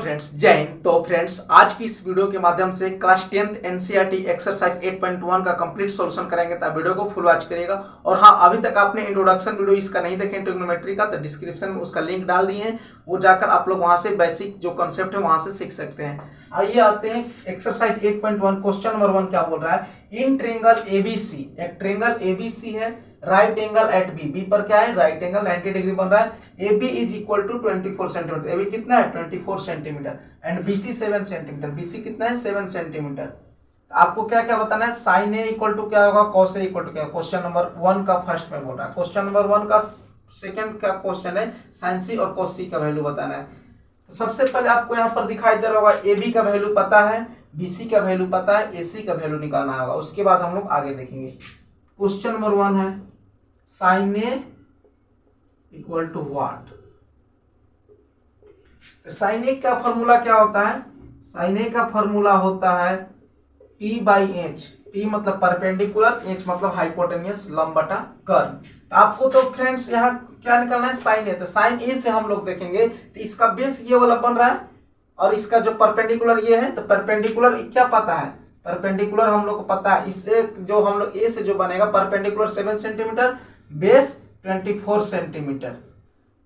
Friends, जय हिंद। तो friends, आज की इस वीडियो के माध्यम से क्लास 10th एनसीईआरटी एक्सरसाइज 8.1 का कंप्लीट सॉल्यूशन करेंगे। तो वीडियो को फुल वॉच करिएगा। और हाँ, अभी तक आपने इंट्रोडक्शन वीडियो इसका नहीं देखे ट्रिग्नोमेट्री का, तो डिस्क्रिप्शन में उसका लिंक डाल दिए हैं, वो जाकर आप लोग वहां से बेसिक जो कॉन्सेप्ट है वहां से सीख सकते हैं। आइए आते हैं एक्सरसाइज 8.1। क्वेश्चन नंबर 1 क्या बोल रहा है? इन ट्रेंगल एबीसी, एक ट्रेंगल एबीसी है, right angle at B, B पर क्या है? राइट एंगल 90 डिग्री बन रहा है। A B is equal to 24 centimetre, A B कितना है? 24 centimetre. And B C 7 centimetre, B C कितना है? 7 सेंटीमीटर। आपको क्या क्या बताना है? साइन ए इक्वल टू क्या होगा, कॉस ए इक्वल टू क्या? क्वेश्चन नंबर 1 का फर्स्ट में बोल रहा है। क्वेश्चन नंबर 1 का सेकंड का क्वेश्चन है, साइन सी और कॉस सी का वैल्यू बताना है। सबसे पहले आपको यहाँ पर दिखाई दे रहा होगा, ए बी का वैल्यू पता है, बी सी का वैल्यू पता है, ए सी का वैल्यू निकालना होगा। उसके बाद हम लोग आगे देखेंगे। क्वेश्चन नंबर 1 है, sine A equal to what? Sine A का फॉर्मूला क्या होता है? साइन ए का फॉर्मूला होता है P बाई एच। P मतलब परपेंडिकुलर, एच मतलब हाइपोटेनियस, लंब बटा कर्व। आपको तो फ्रेंड्स यहाँ क्या निकालना है? साइन ए। तो साइन ए से हम लोग देखेंगे तो इसका बेस ये वाला बन रहा है, और इसका जो परपेंडिकुलर ये है, तो परपेंडिकुलर क्या पता है? परपेंडिकुलर हम लोग को पता है, इससे जो हम लोग ए से जो बनेगा परपेंडिकुलर 7 सेंटीमीटर, बेस 24 सेंटीमीटर।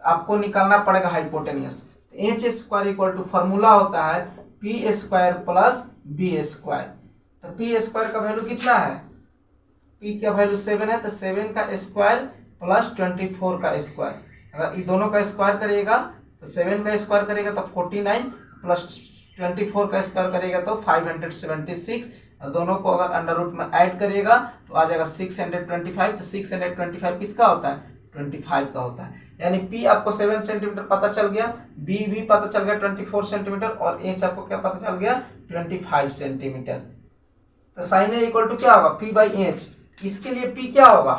आपको निकालना पड़ेगा hypotenuse. H square equal to formula होता है P square plus B square. तो पी स्क्वायर का वैल्यू कितना है? पी का वैल्यू 7 है, तो 7 का स्क्वायर प्लस 24 का स्क्वायर। अगर ये दोनों का स्क्वायर करिएगा तो 7 का स्क्वायर करेगा तो 49 प्लस 24 का स्क्वायर करेगा तो 576। दोनों को अगर अंडर रूट में ऐड करिएगा तो आ जाएगा 625। तो 625 किसका होता है? 25 का होता है। यानी P आपको 7 सेंटीमीटर पता चल गया, B भी पता चल गया 24 सेंटीमीटर, और H आपको क्या पता चल गया? 25 सेंटीमीटर। तो साइन ए इक्वल टू क्या होगा? P by H. इसके लिए P क्या होगा?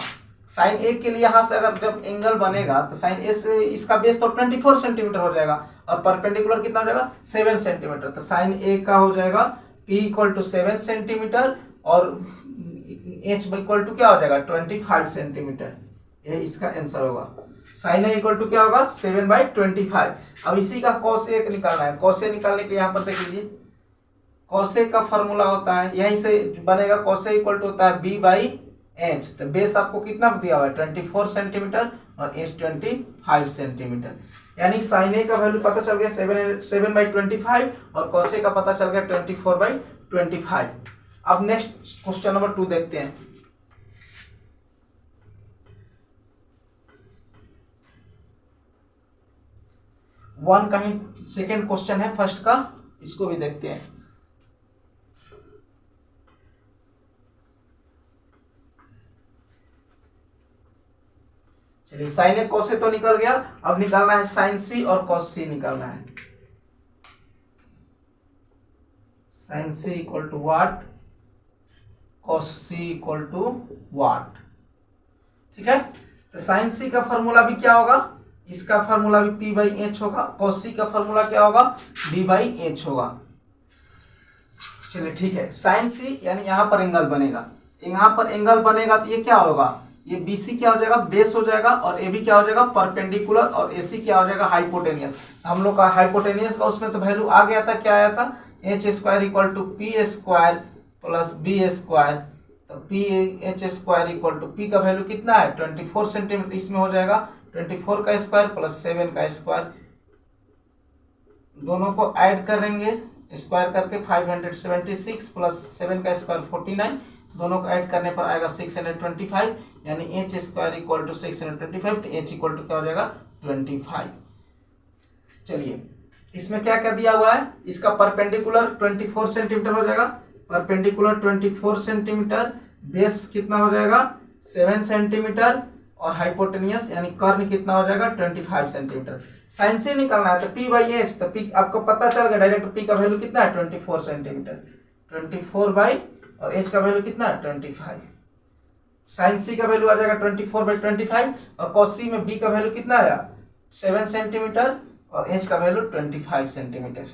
साइन ए के लिए यहाँ से अगर जब एंगल बनेगा तो साइन ए से इसका बेस तो 24 सेंटीमीटर हो जाएगा, और परपेंडिकुलर कितना हो जाएगा? 7 सेंटीमीटर। तो साइन ए का हो जाएगा P इक्वल टू 7 सेंटीमीटर, और H इक्वल टू क्या हो जाएगा? 25 सेंटीमीटर। ये इसका आंसर होगा। साइन ए इक्वल टू क्या होगा? 7/25। अब इसी का कॉस ए निकालना है। कॉस ए निकालने के लिए यहाँ पर देख लीजिए, कॉस ए का फॉर्मूला होता है, यहीं से बनेगा, कॉस ए इक्वल टू होता है बी बाई एच। तो बेस आपको कितना दिया हुआ है? 24 सेंटीमीटर, और एच 25 सेंटीमीटर। यानी साइन ए का वैल्यू पता चल गया 7/25, और कॉस ए का पता चल गया 24/25। अब नेक्स्ट क्वेश्चन नंबर 2 देखते हैं। वन का ही सेकेंड क्वेश्चन है फर्स्ट का, इसको भी देखते हैं। चलिए, साइन ए कॉस ए तो निकल गया, अब निकालना है साइन सी और कॉस सी निकालना है। Sine C equal to what, cos C equal to what. ठीक है, तो साइन सी का फॉर्मूला भी क्या होगा? इसका फॉर्मूला भी P बाई एच होगा। कॉस सी का फॉर्मूला क्या होगा? B बाई एच होगा। चलिए ठीक है, साइन सी यानी यहाँ पर एंगल बनेगा, यहाँ पर एंगल बनेगा तो ये क्या होगा? ये BC क्या हो जाएगा? बेस हो जाएगा, और AB क्या हो जाएगा? परपेंडिकुलर, और AC क्या हो जाएगा? हाइपोटेनियस। हम लोग का हाइपोटेनियस का उसमें तो वैल्यू आ गया था, क्या आया था? H square equal to P square plus B square. तो P H square equal to P का वैल्यू कितना है? 24 सेंटीमीटर। इसमें हो जाएगा 24 का स्क्वायर प्लस 7 का स्क्वायर, दोनों को ऐड करेंगे स्क्वायर करके 576 प्लस 7 का स्क्वायर 49, दोनों को ऐड करने पर आएगा 625। यानी एच स्क्वायर इक्वल टू 625, तो एच इक्वल टू क्या हो जाएगा? 25। चलिए, इसमें क्या क्या दिया हुआ है? इसका परपेंडिकुलर 24 सेंटीमीटर हो जाएगा, परपेंडिकुलर 24 सेंटीमीटर, बेस कितना हो जाएगा? 7 सेंटीमीटर, और हाइपोटेनियस यानी कर्ण कितना हो जाएगा? 25 सेंटीमीटर। साइन से निकालना है तो P बाई एच, तो P आपको पता चल गया डायरेक्ट, P का वैल्यू कितना है? 24 सेंटीमीटर। 24 बाई, और H का वैल्यू कितना है? 25। साइन सी का वैल्यू आ जाएगा 24/25, और कॉस सी में B का वैल्यू कितना आया? 7 सेंटीमीटर, और H का value 25 centimetre.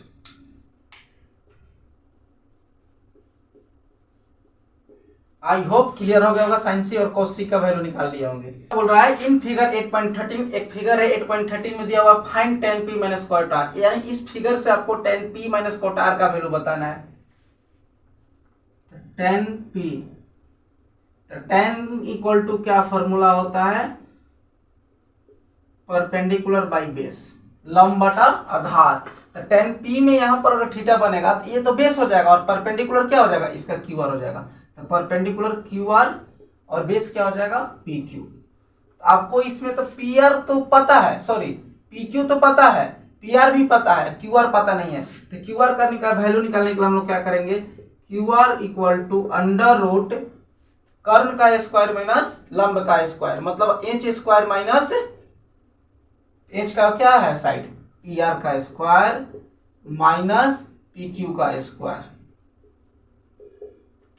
I hope clear हो गया होगा। साइन सी और cos सी का वैल्यू निकाल लिए होंगे। बोल रहा है इन फिगर 8.13, एक फिगर है 8.13 में दिया हुआ find tan p minus cot r, यानी इस फिगर से आपको tan p minus cot r का वैल्यू बताना है। tan p, tan equal to क्या फॉर्मूला होता है, परपेंडिकुलर बाई बेस, लंब बटा आधार। तो tan p में यहाँ पर अगर थीटा बनेगा तो ये तो बेस हो जाएगा और परपेंडिकुलर क्या हो जाएगा, इसका क्यू आर हो जाएगा। तो परपेंडिकुलर क्यू आर और बेस क्या हो जाएगा, पी क्यू। आपको इसमें तो पी आर तो पता है, सॉरी पी क्यू तो पता है, पी आर भी पता है, क्यू आर पता नहीं है। तो क्यू आर का वैल्यू निकालने के लिए हम लोग क्या करेंगे, Q R equal to under root कर्ण का स्क्वायर माइनस लंब का स्क्वायर, मतलब एच स्क्वायर माइनस एच का क्या है साइड, पी आर का स्क्वायर माइनस पी क्यू का square.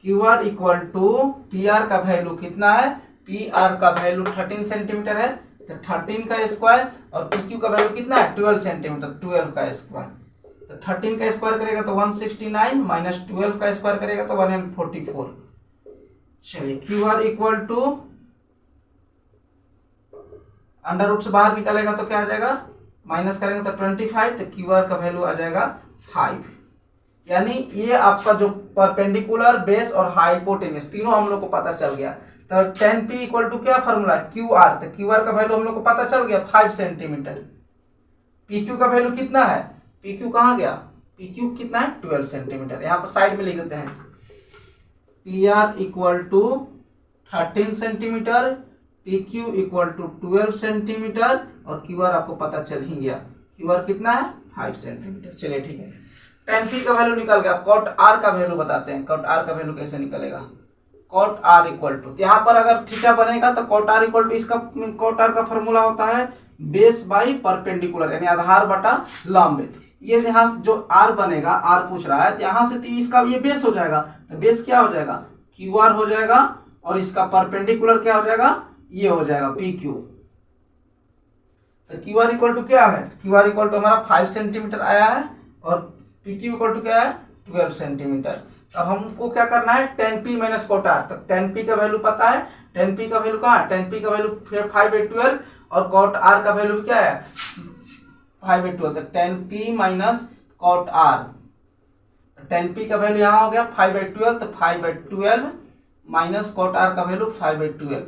Q R equal to P R का वैल्यू कितना है, पी आर का वैल्यू 13 सेंटीमीटर है, तो 13 का स्क्वायर, और पी क्यू का वैल्यू कितना है 12 सेंटीमीटर, 12 का स्क्वायर। तो 13 का स्क्वायर करेगा तो 169 माइनस 12 का स्क्वायर करेगा तो 144। चलिए Q R equal to under root से बाहर निकालेगा तो क्या आ जाएगा, माइनस करेंगे तो 25, तो क्यू आर का वैल्यू आ जाएगा 5। यानी ये आपका जो परपेंडिकुलर बेस और हाइपोटेन्यूस तीनों हम लोग को पता चल गया। तो tan p इक्वल टू क्या फॉर्मूला है, क्यू आर। तो क्यू आर का वैल्यू हम लोग को पता चल गया 5 सेंटीमीटर। पी क्यू का वैल्यू कितना है, पी क्यू कहाँ गया, पी क्यू कितना है 12 सेंटीमीटर। यहाँ पर साइड में लिख देते हैं, P R equal to 13 centimetre, P Q equal to 12 centimetre, और क्यू आर आपको पता चल ही गया, क्यू आर कितना है 5 सेंटीमीटर। चलिए ठीक है, tan p का वैल्यू निकल गया। cot r का वैल्यू बताते हैं, cot r का वैल्यू कैसे निकलेगा, cot r इक्वल टू, यहाँ पर अगर थीटा बनेगा तो cot r इक्वल टू, इसका cot r का फॉर्मूला होता है बेस बाई परपेंडिकुलर, यानी आधार बटा लंब। ये यहाँ जो r बनेगा, r पूछ रहा है, तो यहाँ से तो इसका ये बेस हो जाएगा, तो बेस क्या हो जाएगा क्यू आर हो जाएगा, और इसका परपेंडिकुलर क्या हो जाएगा, ये हो जाएगा पी क्यू। तो क्यू आर इक्वल टू क्या है, क्यू आर इक्वल टू हमारा 5 सेंटीमीटर आया है, और पी क्यू इक्वल टू क्या है 12 सेंटीमीटर। अब हमको क्या करना है, tan p minus cot r। तो tan p का वैल्यू पता है, tan p का वैल्यू कहाँ है, tan p का वैल्यू 5/12, और cot r का वैल्यू क्या है 5/12। तो tan p minus cot r, tan p का वैल्यू यहाँ हो गया 5/12, तो 5/12 माइनस cot r का वैल्यू 5/12।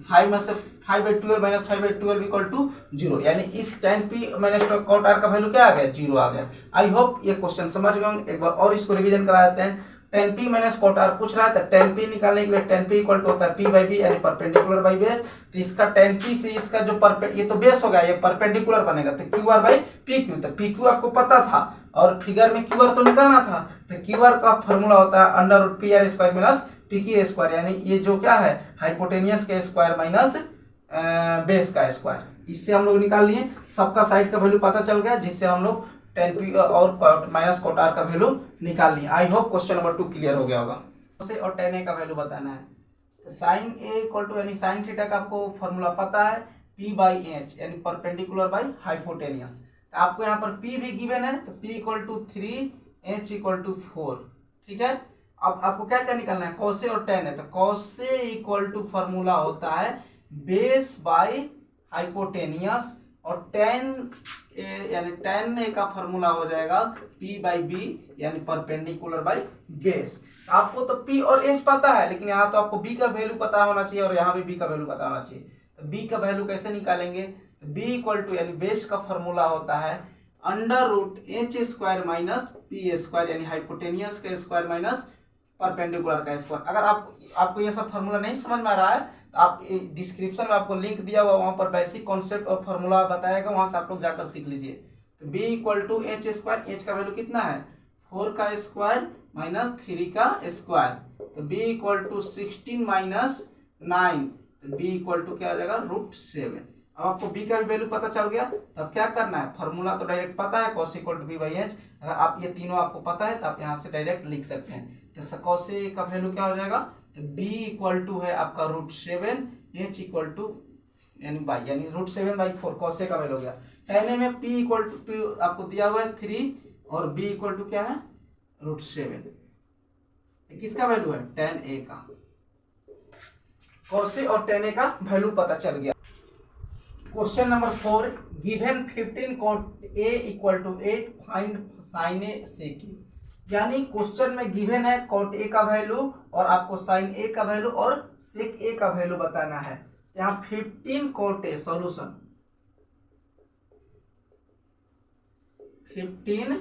5 में से 5/12 माइनस 5/12 इक्वल टू 0, यानी इस tan p minus cot r का वैल्यू क्या आ गया, 0 आ गया। आई होप ये क्वेश्चन समझ गए होंगे। एक बार और इसको रिवीजन करा देते हैं। tan p minus cot r पूछ रहा है, तो tan p निकालने के लिए tan p इक्वल टू होता है p बाई b, यानी परपेंडिकुलर बाई बेस। तो इसका tan p से इसका जो ये तो बेस हो गया, ये परपेंडिकुलर बनेगा, तो Q R by P Q. तो पी क्यू आपको पता था, और फिगर में क्यू आर तो निकालना था। तो क्यू आर का फॉर्मूला होता है under root P R square minus P Q square, यानी ये जो क्या है हाइपोटेनियस के स्क्वायर माइनस बेस का स्क्वायर। इससे हम लोग निकाल लिए, सबका साइड का वैल्यू पता चल गया, जिससे हम लोग tan p और माइनस cot r का वैल्यू निकाल लिए। I hope question number 2 clear हो गया होगा। और tan a का वैल्यू बताना है। तो साइन a इक्वल टू, यानी साइन थीटा का आपको फॉर्मूला पता है p बाई एच, यानी परपेंडिकुलर बाई हाइपोटेनियस। तो आपको यहाँ पर p भी गिवन है, तो p equal to 3, h equal to 4। ठीक है, अब आपको क्या क्या निकालना है, cos a और tan है। तो cos a equal to formula होता है बेस बाई हाइपोटेनियस, और tan a यानी tan a का फॉर्मूला हो जाएगा p बाई b, यानी परपेंडिकुलर बाई बेस। आपको तो p और h पता है, लेकिन यहाँ तो आपको b का वैल्यू पता होना चाहिए, और यहाँ भी b का वैल्यू पता होना चाहिए। तो b का वैल्यू कैसे निकालेंगे, तो b इक्वल टू, यानी बेस का फॉर्मूला होता है under root H square minus P square, यानी हाइपोटेनियस का स्क्वायर माइनस परपेंडिकुलर का स्क्वायर। अगर आपको ये सब फॉर्मूला नहीं समझ में आ रहा है, तो आप डिस्क्रिप्शन में आपको लिंक दिया हुआ, वहां पर बेसिक कॉन्सेप्ट और फॉर्मूला बताएगा, वहां से आप लोग जाकर सीख लीजिए। तो b equal to H square, H का वैल्यू कितना है 4 का स्क्वायर माइनस 3 का स्क्वायर। तो b इक्वल टू 16 माइनस 9, तो b इक्वल टू क्या हो जाएगा √7। अब आपको b का भी वैल्यू पता चल गया, तब क्या करना है, फॉर्मूला तो डायरेक्ट पता है cos equal to b by H. अगर आप ये तीनों आपको पता है तो आप यहाँ से डायरेक्ट लिख सकते हैं। तो cos a का वैल्यू क्या हो जाएगा, तो b इक्वल टू है आपका √7, h इक्वल टू यानी √7/4 cos a का वैल्यू हो गया। tan a में p इक्वल टू आपको दिया हुआ है 3, और b इक्वल टू क्या है √7। किसका वैल्यू है tan a का। cos A और tan A का वैल्यू पता चल गया। Question number 4, given 15 cot A equal to 8 find sin A sec A। यानी क्वेश्चन में गिवन है cot A का वैल्यू और आपको sin A का वैल्यू और sec A का वैल्यू बताना है। यहाँ 15 cot A solution 15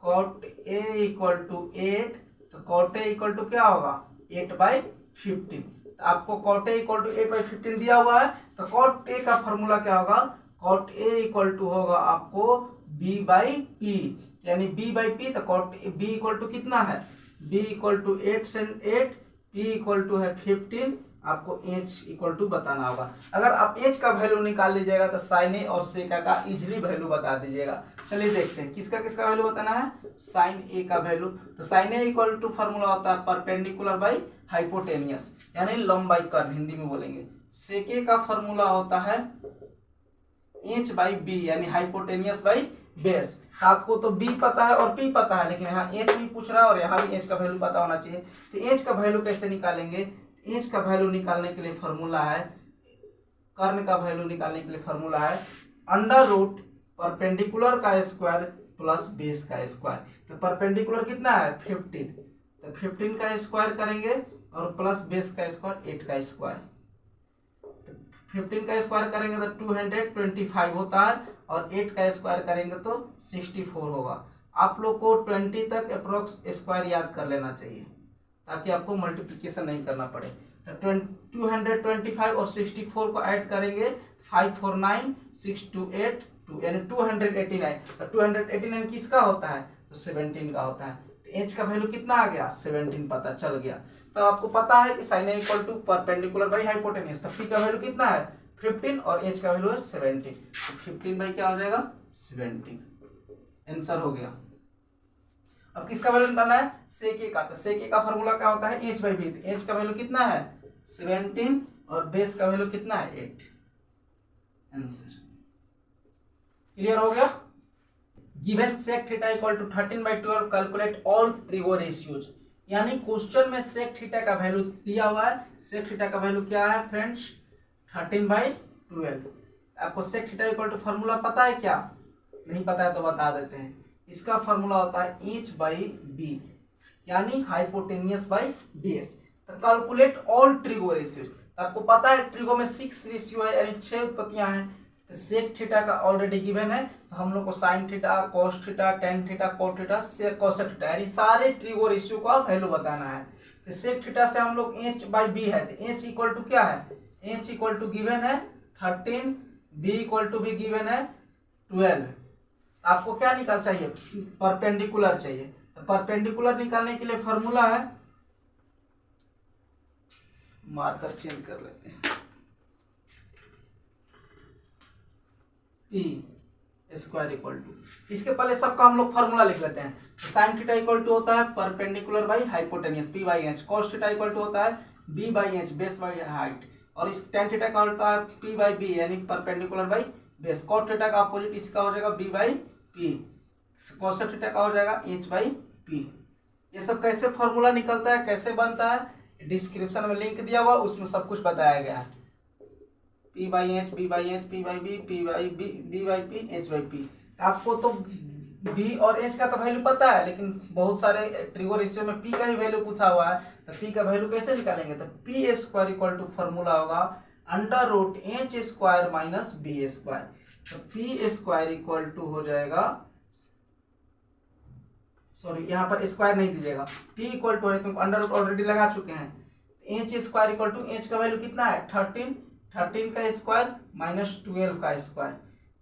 cot A equal to 8, तो cot A इक्वल टू क्या होगा 8/15। आपको cot A इक्वल टू 8/15 दिया हुआ है, तो cot A का फॉर्मूला क्या होगा, cot A इक्वल टू होगा आपको B/P, यानी B/P, तो cot B इक्वल टू कितना है, B इक्वल टू 8 से 8, P इक्वल टू है 15, आपको h इक्वल टू बताना होगा। अगर आप h का वैल्यू निकाल लीजिएगा तो sin A और sec A का इजिली वैल्यू बता दीजिएगा। चलिए देखते हैं किसका किसका वैल्यू बताना है, sin A का वैल्यू। तो sin A equal to formula होता है परपेंडिकुलर बाई हाइपोटेनियस, यानी लंबाई कर्व हिंदी में बोलेंगे। sec A का फॉर्मूला होता है h/b, यानी हाइपोटेनियस बाई बेस। आपको तो b पता है और p पता है, लेकिन यहाँ h भी पूछ रहा है और यहाँ भी h का वैल्यू पता होना चाहिए। तो h का वैल्यू कैसे निकालेंगे, h का वैल्यू निकालने के लिए फॉर्मूला है, कर्ण का वैल्यू निकालने के लिए फॉर्मूला है अंडर रूट परपेंडिकुलर का स्क्वायर प्लस बेस का स्क्वायर। तो परपेंडिकुलर कितना है 15, तो 15 का स्क्वायर करेंगे और प्लस बेस का स्क्वायर 8 का स्क्वायर। 15 का स्क्वायर करेंगे तो 225 होता है और 8 का स्क्वायर करेंगे तो 64 होगा। आप लोग को 20 तक अप्रोक्स स्क्वायर याद कर लेना चाहिए ताकि आपको मल्टीप्लिकेशन नहीं करना पड़े। तो 225 और 64 को ऐड करेंगे 549 628 2, यानी 289। तो 289 किसका होता है, तो 17 का होता है। तो h का वैल्यू कितना आ गया 17 पता चल गया। तो आपको पता है कि sin A equal to perpendicular by hypotenuse. तो p का वैल्यू कितना है 15 और h का वैल्यू है 17। तो 15 बाई क्या हो जाएगा 17, आंसर हो गया। अब किसका वैल्यू निकालना है sec A का। तो sec A का फॉर्मूला क्या होता है h/b। h का वैल्यू कितना है 17 और बेस का वैल्यू कितना है 8, आंसर क्लियर हो गया। Given sec theta equal to 13/12 calculate all trigo ratios. यानी क्वेश्चन में sec थीटा का वैल्यू दिया हुआ है। sec थीटा का वैल्यू क्या है फ्रेंड्स 13/12। आपको sec theta equal to formula पता है क्या, नहीं पता है तो बता देते हैं। इसका फॉर्मूला होता है h/b, यानी हाइपोटेनियस बाई बेस। तो कैलकुलेट ऑल ट्रिगो रेशियोज। आपको पता है ट्रिगो में 6 रेशियो है, यानी 6 उत्पत्तियां हैं। तो सेक थीटा का ऑलरेडी गिवन है, तो हम लोग को sine theta, cos theta, tan theta, cot theta, sec cosec theta, यानी सारे ट्रिगो रेशियो का वैल्यू बताना है। तो सेक थीटा से हम लोग h/b है, तो h इक्वल टू क्या है, h इक्वल टू गिवन है 13, b इक्वल टू भी गिवन है 12। आपको क्या निकाल चाहिए, परपेंडिकुलर चाहिए। तो परपेंडिकुलर निकालने के लिए फॉर्मूला है, मार्कर चेंज कर लेते हैं, पी स्क्वायर इक्वल टू, इसके पहले सबका हम लोग फॉर्मूला लिख लेते हैं। साइन थीटा इक्वल टू होता है perpendicular by hypotenuse P by H, cos theta equal to होता है B by H base by height, और इस टेन थीटा का होता है पी बाई बी यानी perpendicular by base, cot theta का अपोजिट इसका हो जाएगा B by P, cosec theta का हो जाएगा एच बाई पी। ये सब कैसे फॉर्मूला निकलता है, कैसे बनता है, डिस्क्रिप्शन में लिंक दिया हुआ, उसमें सब कुछ बताया गया है। P by H, B by H, P by B, P by B, B by P, H by P. आपको तो बी और एच का तो वैल्यू पता है, लेकिन बहुत सारे ट्रिगो रेशियो में पी का ही वैल्यू पूछा हुआ है, तो पी का वैल्यू कैसे निकालेंगे, तो P square equal to formula होगा under root H square minus B square. तो पी स्क्वायर इक्वल टू हो जाएगा, सॉरी यहाँ पर स्क्वायर नहीं दीजिएगा, पी इक्वल टू है क्योंकि अंडर रूट ऑलरेडी लगा चुके हैं। H square equal to H का वैल्यू कितना है 13, 13 का स्क्वायर माइनस 12 का स्क्वायर,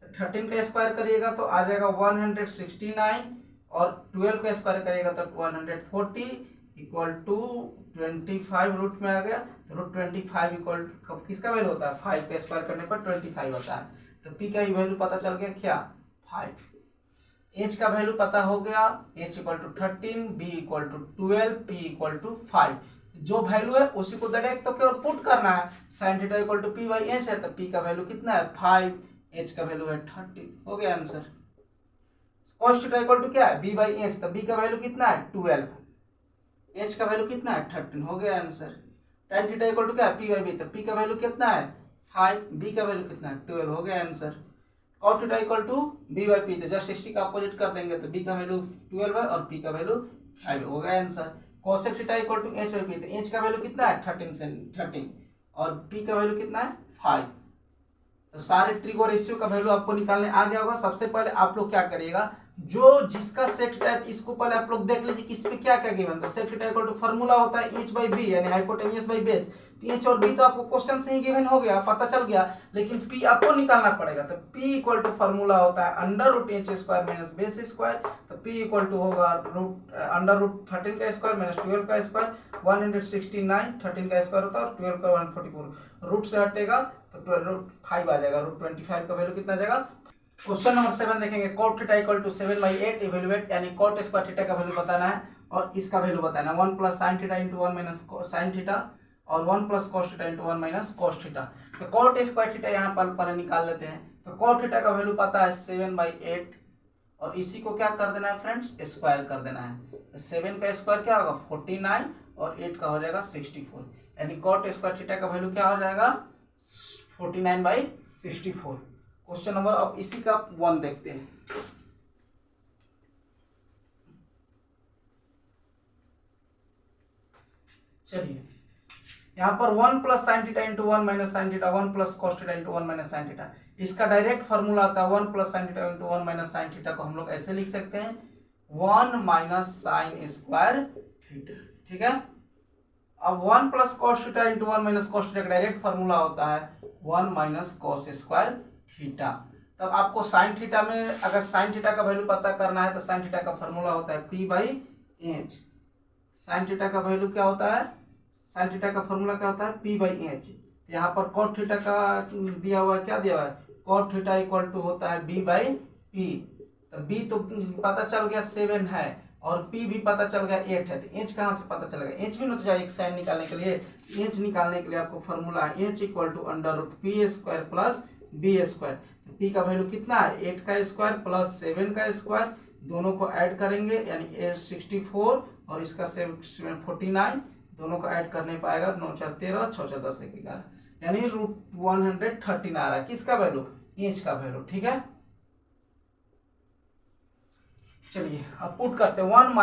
तो 13 का स्क्वायर करिएगा तो आ जाएगा 169, और 12 का स्क्वायर करिएगा तो 140 इक्वल टू 25 रूट में आ गया, तो रूट 25 इक्वल किसका वैल्यू होता है 5 का स्क्वायर करने पर 25 होता है। तो पी का ही वैल्यू पता चल गया क्या 5। एच का वैल्यू पता हो गया, H equal to 13, B equal to 12, P equal to 5। जो वैल्यू है उसी को डायरेक्ट तो केवल पुट करना है, sine theta equal to P by H है, तो पी का वैल्यू कितना है 5, एच का वैल्यू है 30, हो गया answer. Cos theta equal to क्या है बी बाई एच, तो बी का वैल्यू कितना है 12, एच का वैल्यू कितना है 13, हो गया answer. tan theta equal to क्या है, पी बाई बी। तो पी का वैल्यू कितना है 5, बी का वैल्यू कितना है 12, हो गया answer. cos theta equal to B by P, तो जस्ट 60 का अपोजिट कर देंगे तो बी का वैल्यू 12 है और पी का वैल्यू 5, हो गया answer. cosec theta equal to H by P, तो एच का वैल्यू कितना है 13 और पी का वैल्यू कितना है 5। तो सारे ट्रिगो रेशियो का वैल्यू आपको निकालने आ गया होगा। सबसे पहले आप लोग क्या करिएगा, जो जिसका सेक टाइप, इसको पहले आप लोग देख लीजिए कि इस पे क्या क्या गिवन था। Sec theta equal to formula होता है एच बाई बी यानी हाइपोटेन्यूस बाई बेस। एच और बी तो आपको क्वेश्चन से ही गिवन हो गया, पता चल गया, लेकिन पी आपको निकालना पड़ेगा। तो पी इक्वल टू फार्मूला होता है under root H square minus base square. तो पी इक्वल टू होगा रूट अंडर रूट 13 का स्क्वायर माइनस 12 का स्क्वायर, 169, 13 का स्क्वायर होता है और 12 का 144, रूट से हटेगा तो रूट 5 आ जाएगा। रूट 25 का वैल्यू कितना आ जाएगा। क्वेश्चन नंबर 7 देखेंगे, cot theta equal to 7/8 evaluate, यानी cot स्क्वायर थीटा का वैल्यू बताना है और इसका वैल्यू बताना है 1 plus sine theta into 1 minus sine theta और 1 plus cos theta into 1 minus cos theta. तो cot स्क्वायर थीटा यहाँ पर पहले निकाल लेते हैं। तो cot थीटा का वैल्यू पता है 7/8 और इसी को क्या कर देना है फ्रेंड्स, स्क्वायर कर देना है। तो 7 का स्क्वायर क्या होगा 49 और 8 का हो जाएगा 64, यानी cot स्क्वायर थीटा का वैल्यू क्या हो जाएगा 49/64। क्वेश्चन नंबर, अब इसी का 1 देखते हैं। चलिए यहाँ पर 1 plus sine theta into 1 minus sine theta, 1 plus cos theta into 1 minus sine theta, इसका डायरेक्ट फॉर्मूला आता है 1 plus sine theta into 1 minus sine theta को हम लोग ऐसे लिख सकते हैं 1 माइनस साइन स्क्वायर थीटा, ठीक है। अब 1 plus cos theta into 1 minus cos theta का डायरेक्ट फॉर्मूला होता है 1 माइनस कॉस स्क्वायर थीटा। तब आपको साइन थीटा में अगर साइन थीटा का वैल्यू पता करना है तो साइन थीटा का फॉर्मूला होता है P by H. Sine theta का वैल्यू क्या होता है, साइन थीटा का फॉर्मूला क्या होता है पी बाई एच। यहाँ पर कॉट थीटा का दिया हुआ है, क्या दिया हुआ है कॉट थीटा इक्वल टू होता है बी बाई पी। तो बी तो पता चल गया 7 है और पी भी पता चल गया 8 है। तो एच कहाँ से पता चलेगा, एच भी ना तो जाए एक साइन निकालने के लिए। एच निकालने के लिए आपको फॉर्मूला है H equal to under root P square plus B square. P का वैल्यू कितना है 8 का स्क्वायर प्लस 7 का स्क्वायर, दोनों को ऐड करेंगे यानी 864 और इसका 49, दोनों को ऐड करने पाएगा 9 4 13 6 4 10 11, यानी रूट 113 आ रहा है किसका वैल्यू, एच का वैल्यू, ठीक है। चलिए अब पुट करते हैं 1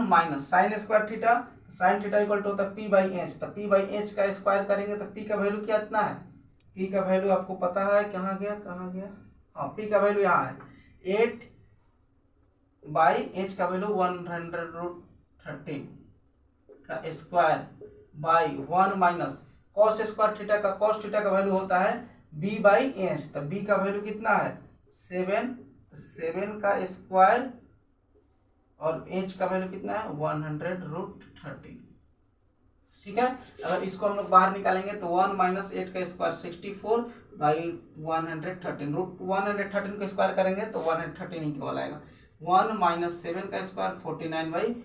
minus sine square theta, sine theta equal to होता है पी बाई एच। तो पी बाई एच का स्क्वायर करेंगे तो पी का वैल्यू क्या इतना है, पी का वैल्यू आपको पता है कहाँ गया, हाँ पी का वैल्यू यहाँ है 8 बाई एच का वैल्यू 100√13 का square by 1 minus cos square theta का, कॉस थीटा का वैल्यू होता है बी बाई एच। तो बी का वैल्यू कितना है 7 का स्क्वायर और एच का वैल्यू कितना है 100√13, ठीक है। अगर इसको हम लोग बाहर निकालेंगे तो 1 माइनस 8 का स्क्वायर 64 बाई 113, रूट 113 को स्क्वायर करेंगे तो 113 ही केवल आएगा। 1 माइनस 7 का स्क्वायर 49 बाई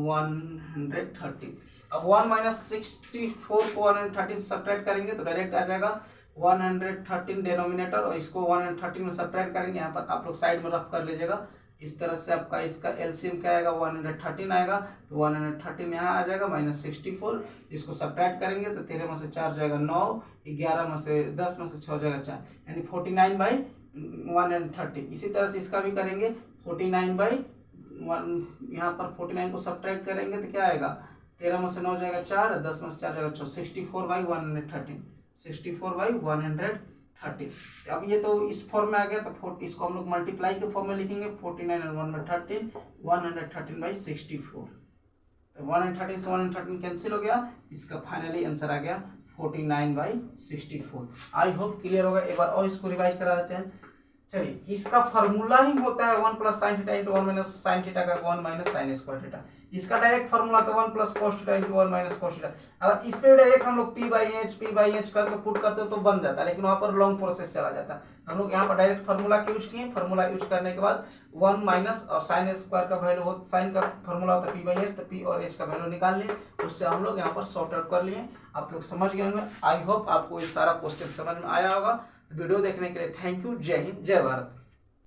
130। अब 1 माइनस 64 को 113 सब्ट्रैक्ट करेंगे तो डायरेक्ट आ जाएगा 113 डिनोमिनेटर और इसको 113 में सब्ट्रैक्ट करेंगे। यहाँ पर आप लोग साइड में रफ कर लीजिएगा, इस तरह से आपका इसका एलसीएम क्या आएगा 113 आएगा। तो 113 यहाँ आ जाएगा माइनस 64, इसको सब्ट्रैक्ट करेंगे तो 13 में से 4 जाएगा 9, 11 में से 10 में से 6 जाएगा 4, यानी 49 बाई 130। इसी तरह से इसका भी करेंगे 49 बाई 1, यहाँ पर 49 को सब्ट्रैक्ट करेंगे तो क्या आएगा 13 में से 9 जाएगा 4, 10 में से 4 जाएगा 6, 64 बाई 113, 64 बाई 130। अब ये तो इस फॉर्म में आ गया तो इसको हम लोग मल्टीप्लाई के फॉर्म में लिखेंगे 49 और 113, 113 बाई 64। तो 113 से 113 कैंसिल हो गया, इसका फाइनली आंसर आ गया 49 बाई 64। आई होप क्लियर होगा। एक बार और इसको रिवाइज करा देते हैं। चलिए इसका फॉर्मूला ही होता है 1 plus sine theta into 1 minus sine theta का 1 माइनस साइन स्क्वायर थीटा। इसका डायरेक्ट फॉर्मूला था 1 plus cos theta into 1 minus cos theta. अगर इस पे डायरेक्ट हम लोग पी बाई एच करके पुट करते तो बन जाता, लेकिन वहां पर लॉन्ग प्रोसेस चला जाता। हम लोग यहाँ पर डायरेक्ट फॉर्मूला यूज किए, फॉर्मूला यूज करने के बाद 1 माइनस और साइन स्क्वायर का वैल्यू हो, साइन का फॉर्मूला होता है पी बाई एच, तो पी और एच का वैल्यू निकाल लिए, उससे हम लोग यहाँ पर सॉर्ट आउट कर लिए। आप लोग समझ गए होंगे। आई होप आपको ये सारा क्वेश्चन समझ में आया होगा। वीडियो देखने के लिए थैंक यू। जय हिंद, जय भारत।